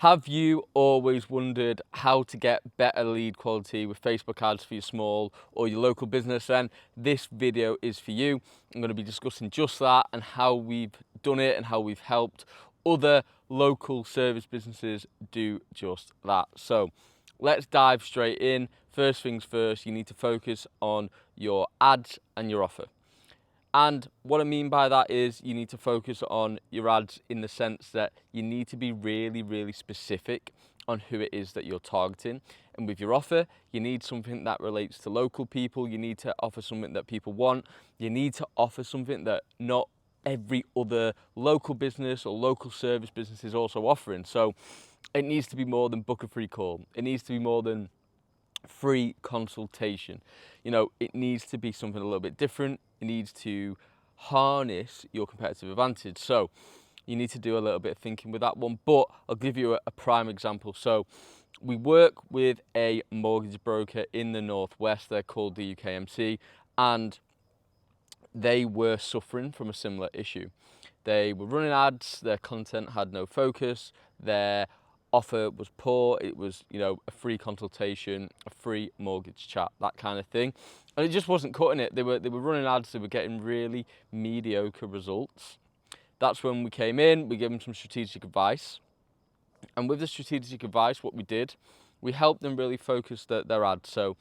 Have you always wondered how to get better lead quality with Facebook ads for your small or your local business? Then this video is for you. I'm going to be discussing just that and how we've done it and how we've helped other local service businesses do just that. So let's dive straight in. First things first, you need to focus on your ads and your offer. And what I mean by that is you need to focus on your ads in the sense that you need to be really, really specific on who it is that you're targeting. And with your offer, you need something that relates to local people. You need to offer something that people want. You need to offer something that not every other local business or local service business is also offering. So it needs to be more than book a free call. It needs to be more than free consultation. You know, it needs to be something a little bit different. It needs to harness your competitive advantage. So you need to do a little bit of thinking with that one, but I'll give you a prime example. So we work with a mortgage broker in the Northwest. They're called the UKMC, and they were suffering from a similar issue. They were running ads, their content had no focus, their offer was poor. It was, a free consultation, a free mortgage chat, that kind of thing. And it just wasn't cutting it. They were running ads, they were getting really mediocre results. That's when we came in, we gave them some strategic advice. And with the strategic advice, what we did, we helped them really focus their ads. So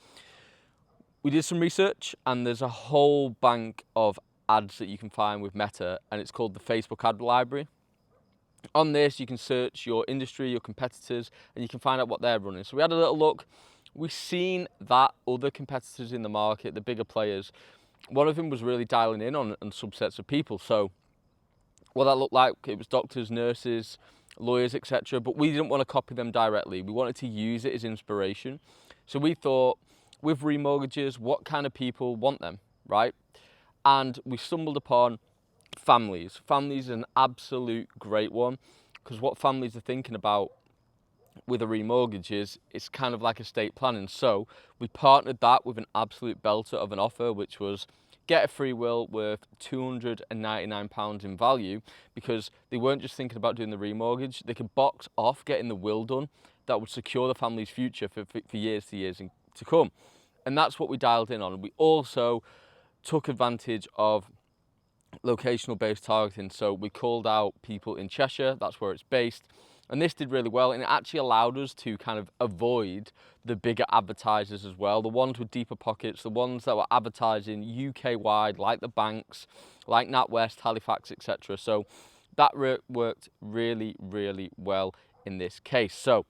we did some research, and there's a whole bank of ads that you can find with Meta, and it's called the Facebook ad library. On this, you can search your industry, your competitors, and you can find out what they're running. So we had a little look. We've seen that other competitors in the market, the bigger players, one of them was really dialing in on subsets of people. So what that looked like, it was doctors, nurses, lawyers, etc. But we didn't want to copy them directly. We wanted to use it as inspiration. So we thought, with remortgages, what kind of people want them, right? And we stumbled upon families. Families is an absolute great one, because what families are thinking about with a remortgage is it's kind of like estate planning. So we partnered that with an absolute belter of an offer, which was get a free will worth £299 in value, because they weren't just thinking about doing the remortgage. They could box off getting the will done that would secure the family's future for years to come. And that's what we dialed in on. We also took advantage of locational based targeting. So we called out people in Cheshire, that's where it's based. And this did really well, and it actually allowed us to kind of avoid the bigger advertisers as well, the ones with deeper pockets, the ones that were advertising UK-wide, like the banks, like NatWest, Halifax, etc. So that worked really, really well in this case. So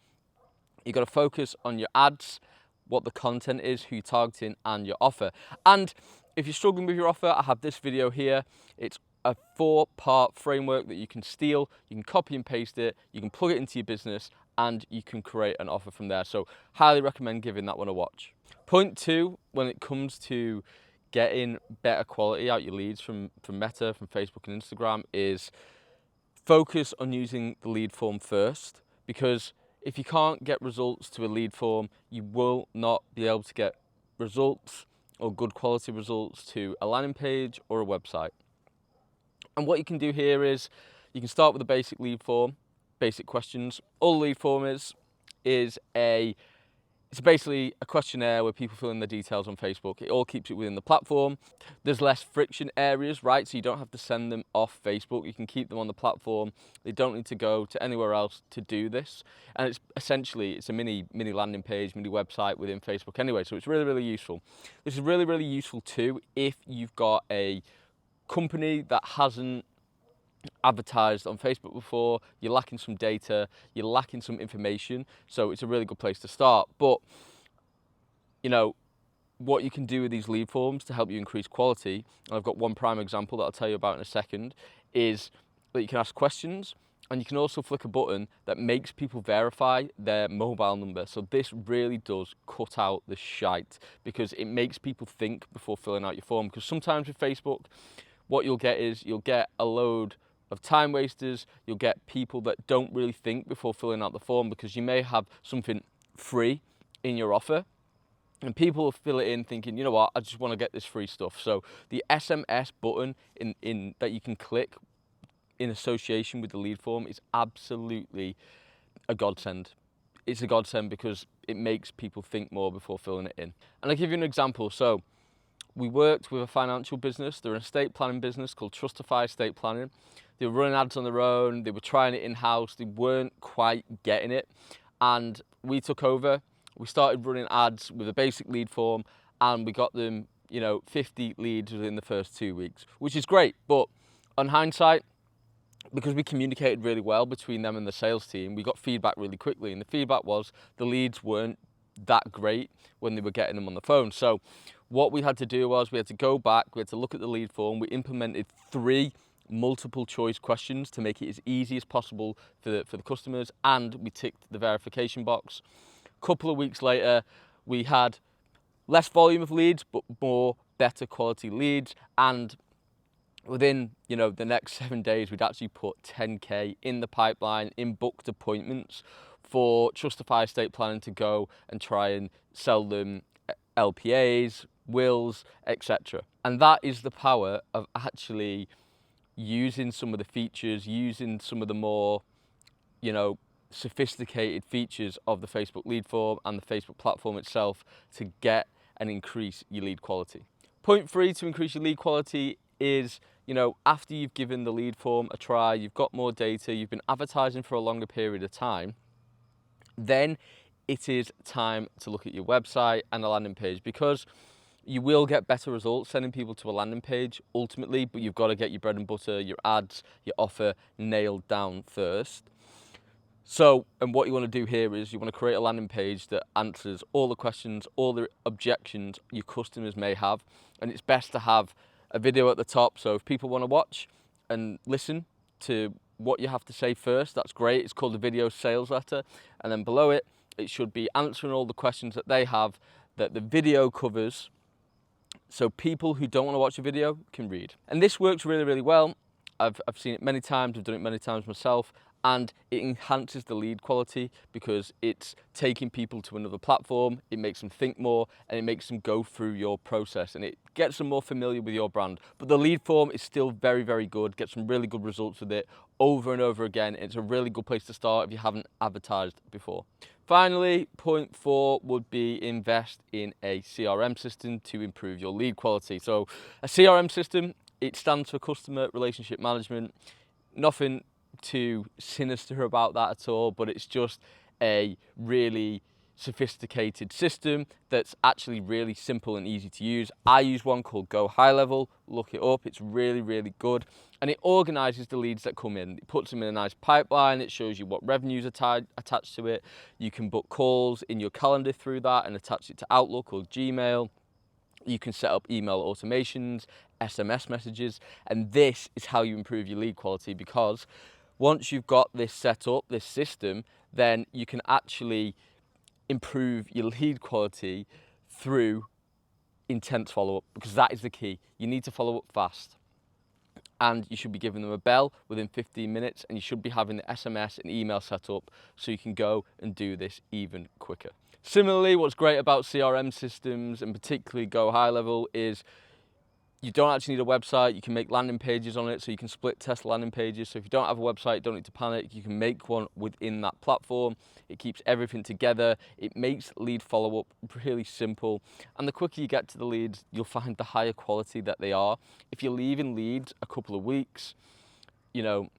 you've got to focus on your ads, what the content is, who you're targeting, and your offer. And if you're struggling with your offer, I have this video here. It's a 4-part framework that you can steal, you can copy and paste it, you can plug it into your business, and you can create an offer from there. So highly recommend giving that one a watch. Point 2, when it comes to getting better quality out your leads from Meta, from Facebook and Instagram, is focus on using the lead form first, because if you can't get results to a lead form, you will not be able to get results or good quality results to a landing page or a website. And what you can do here is you can start with a basic lead form, basic questions. All the lead form is it's basically a questionnaire where people fill in the details on Facebook. It all keeps it within the platform. There's less friction areas, right? So you don't have to send them off Facebook. You can keep them on the platform. They don't need to go to anywhere else to do this. And it's essentially a mini landing page, mini website within Facebook anyway. So it's really, really useful. This is really, really useful too if you've got a company that hasn't advertised on Facebook before, you're lacking some data, you're lacking some information, so it's a really good place to start. But what you can do with these lead forms to help you increase quality, and I've got one prime example that I'll tell you about in a second, is that you can ask questions, and you can also flick a button that makes people verify their mobile number. So this really does cut out the shite, because it makes people think before filling out your form. Because sometimes with Facebook, what you'll get is you'll get a load of time wasters, you'll get people that don't really think before filling out the form, because you may have something free in your offer, and people will fill it in thinking, you know what, I just want to get this free stuff. So the SMS button in that you can click in association with the lead form is absolutely a godsend. It's a godsend because it makes people think more before filling it in. And I'll give you an example. So we worked with a financial business. They're an estate planning business called Trustify Estate Planning. They were running ads on their own. They were trying it in-house. They weren't quite getting it. And we took over. We started running ads with a basic lead form, and we got them, 50 leads within the first 2 weeks, which is great. But on hindsight, because we communicated really well between them and the sales team, we got feedback really quickly. And the feedback was the leads weren't that great when they were getting them on the phone. So what we had to do was we had to go back, we had to look at the lead form. We implemented 3 multiple choice questions to make it as easy as possible for the customers, and we ticked the verification box. A couple of weeks later, we had less volume of leads, but more better quality leads, and within the next 7 days, we'd actually put 10K in the pipeline in booked appointments for Trustify Estate Planning to go and try and sell them LPAs, wills, etc. And that is the power of actually using some of the features, using some of the more, sophisticated features of the Facebook lead form and the Facebook platform itself to get and increase your lead quality. Point 3 to increase your lead quality is, after you've given the lead form a try, you've got more data, you've been advertising for a longer period of time, then it is time to look at your website and a landing page, because you will get better results sending people to a landing page ultimately, but you've got to get your bread and butter, your ads, your offer nailed down first. So, and what you want to do here is you want to create a landing page that answers all the questions, all the objections your customers may have. And it's best to have a video at the top. So if people want to watch and listen to what you have to say first, that's great. It's called a video sales letter. And then below it, it should be answering all the questions that they have that the video covers, so people who don't want to watch a video can read. And this works really, really well. I've seen it many times, I've done it many times myself, and it enhances the lead quality because it's taking people to another platform, it makes them think more, and it makes them go through your process, and it gets them more familiar with your brand. But the lead form is still very, very good, get some really good results with it over and over again. It's a really good place to start if you haven't advertised before. Finally, point 4 would be invest in a CRM system to improve your lead quality. So a CRM system, it stands for Customer Relationship Management. Nothing too sinister about that at all, but it's just a really sophisticated system that's actually really simple and easy to use. I use one called Go High Level. Look it up. It's really, really good. And it organizes the leads that come in. It puts them in a nice pipeline. It shows you what revenues are attached to it. You can book calls in your calendar through that and attach it to Outlook or Gmail. You can set up email automations, SMS messages, and this is how you improve your lead quality, because once you've got this set up, this system, then you can actually improve your lead quality through intense follow-up, because that is the key. You need to follow up fast, and you should be giving them a bell within 15 minutes, and you should be having the SMS and email set up so you can go and do this even quicker. Similarly, what's great about CRM systems, and particularly Go High Level, is you don't actually need a website. You can make landing pages on it, so you can split test landing pages. So if you don't have a website, don't need to panic. You can make one within that platform. It keeps everything together. It makes lead follow-up really simple. And the quicker you get to the leads, you'll find the higher quality that they are. If you're leaving leads a couple of weeks, you'll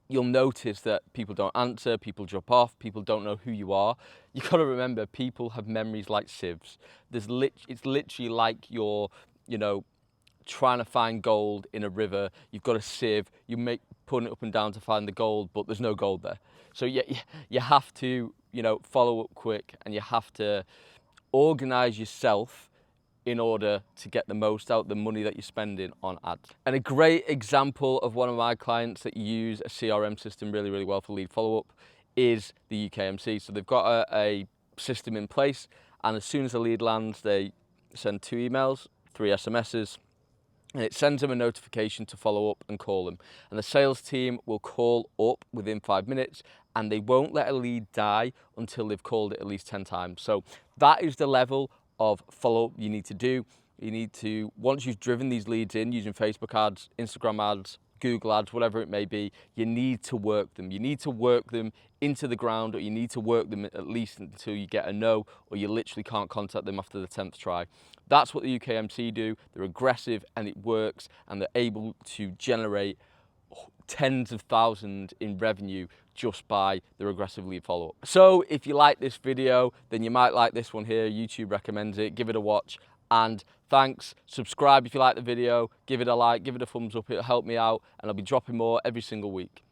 notice that people don't answer, people drop off, people don't know who you are. You've got to remember, people have memories like sieves. It's literally like you're, trying to find gold in a river. You've got a sieve, putting it up and down to find the gold, but there's no gold there. So you have to, follow up quick, and you have to organize yourself in order to get the most out of the money that you're spending on ads. And a great example of one of my clients that use a CRM system really, really well for lead follow-up is the UKMC. So they've got a system in place, and as soon as the lead lands, they send 2 emails, 3 SMSs, and it sends them a notification to follow up and call them. And the sales team will call up within 5 minutes, and they won't let a lead die until they've called it at least 10 times. So that is the level of follow-up you need to do. You need to, once you've driven these leads in using Facebook ads, Instagram ads, Google ads, whatever it may be, you need to work them. You need to work them into the ground, or you need to work them at least until you get a no, or you literally can't contact them after the 10th try. That's what the UKMC do. They're aggressive and it works, and they're able to generate tens of thousands in revenue just by their aggressive lead follow-up. So if you like this video, then you might like this one here. YouTube recommends it. Give it a watch. And thanks. Subscribe if you like the video. Give it a like, give it a thumbs up. It'll help me out, and I'll be dropping more every single week.